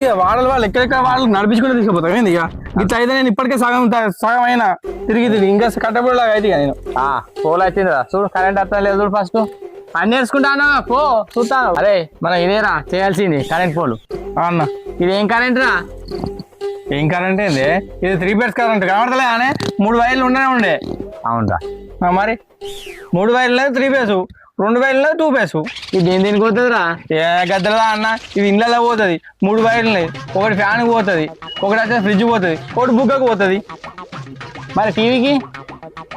ఇక వాడలు వాళ్ళు ఎక్కడెక్కడ వాళ్ళు నడిపించుకుంటే తీసుకుపోతాం ఏంది ఇక ఇట్లా అయితే నేను ఇప్పటికే సగం అయినా తిరిగి ఇంకా కట్టబడిలాగా అయితే నేను పోల్ వచ్చింది చూడు కరెంట్ వస్తా లేదు చూడు ఫస్ట్ అన్ని నేర్చుకుంటాను పో చూస్తాను అరే మన ఇదేరా చేయాల్సింది కరెంట్ పోలు అన్న ఇది ఏం కరెంట్ రా ఏం కరెంట్ ఏంది ఇది 3 ఫేజ్ కరెంట్ కనబడతలే అనే 3 వైర్లు ఉండే అవునరా మరి 3 వైర్లు 3 ఫేజ్ 2 వైర్లు 2 ఫేజ్ ఇది దేనికి పోతుందిరా ఏ గద్దలదా అన్న ఇది ఇళ్ళలో పోతుంది 3 వైర్లు ఒకటి ఫ్యాన్ పోతుంది ఒకటి అయితే ఫ్రిడ్జ్ పోతుంది ఒకటి బుగ్గకు పోతుంది మరి టీవీకి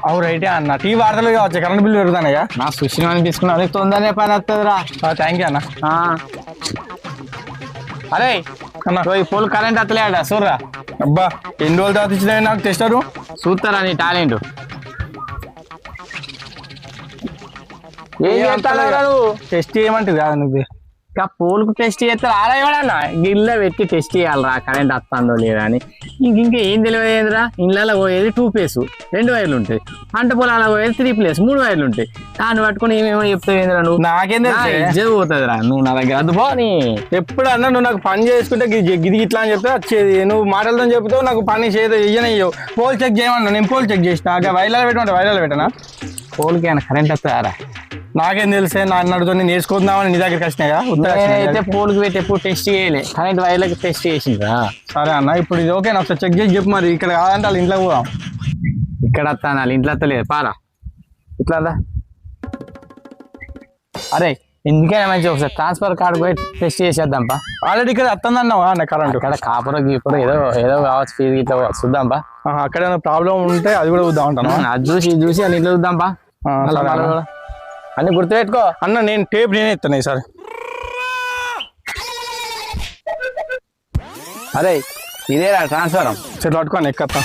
అవు రైటే అన్న టీవీ వాడతలేదు కావచ్చు కరెంట్ బిల్లు పెరుగుతానయ్యా నా సుశీలం తీసుకున్నా తొందరనే పని వస్తుందిరా థ్యాంక్ యూ అన్న అరే అన్న ఈ పోల్ కరెంట్ వస్తలేట చూడరా అబ్బా ఎన్ని రోజులు తర్వాత ఇచ్చిన నాకు టెస్టరు చూస్తారా నీ టాలెంట్ ఏం చేస్తారా నువ్వు టెస్ట్ చేయమంటుంది కాదు నువ్వు ఇంకా పూలకు టెస్ట్ చేస్తారు అలా ఇవ్వడన్నా గిల్ల పెట్టి టెస్ట్ చేయాలరా కరెంట్ వస్తుందో లేదా అని ఇంకా ఏం తెలియదురా ఇళ్ళలో పోయేది 2 ఫేస్ 2 వైర్లు ఉంటాయి పంట పొలాల పోయేది 3 ప్లేస్ 3 వైర్లు ఉంటాయి దాన్ని పట్టుకుని ఏమేమో చెప్తావు ఏందిరా నువ్వు నాకేం తెలుసు పోతుందిరా నువ్వు నా దగ్గర అది పోనీ ఎప్పుడు అన్నా నువ్వు నాకు పని చేసుకుంటే గిది ఇట్లా అని చెప్తే వచ్చేది నువ్వు మాటలతో చెప్తావు నాకు పని చేయదు ఇయ్యనయ్యవు పోల్ చెక్ చేయమన్నా నేను పోల్ చెక్ చేసిన వైర్లలో పెట్టమంటే వైర్లలో పెట్టనా పోల్కి అయినా కరెంట్ వస్తుందారా నాకేం తెలిసే నా అన్నడితో నేను నేర్చుకుందామని నీ దగ్గరికి వచ్చినాయా అయితే పోల్కి పెట్టి ఎప్పుడు టెస్ట్ చేయలే కరెంట్ వైర్లకి టెస్ట్ చేసిండ్రా సరే అన్న ఇప్పుడు ఇది ఓకే ఒకసారి చెక్ చేసి చెప్పు మరి ఇక్కడ కాదంటే వాళ్ళ ఇంట్లో పోదాం ఇక్కడ వస్తాను వాళ్ళ ఇంట్లో వస్తలేదు పారా ఇట్లా అరే ఎందుకైనా మంచి ఒకసారి ట్రాన్స్ఫర్ కార్డు పోయి టెస్ట్ చేసేద్దాంపా ఆల్రెడీ ఇక్కడ వస్తుందన్నావా అన్న కరెంట్ ఇక్కడ కాపురం గీపురం ఏదో ఏదో కావచ్చు ఫీజు ఇట్లా చూద్దాంపా అక్కడ ఏమైనా ప్రాబ్లం ఉంటే అది కూడా చూద్దాం అంటాను అది చూసి ఇది చూసి వాళ్ళ ఇంట్లో చూద్దాంపా అన్ని గుర్తుపెట్టుకో అన్న నేను టేప్ నేనే ఇస్తాను ఈసారి అరే ఇదేరా ట్రాన్స్ఫారం చెట్లు పట్టుకోని ఎక్కత్తా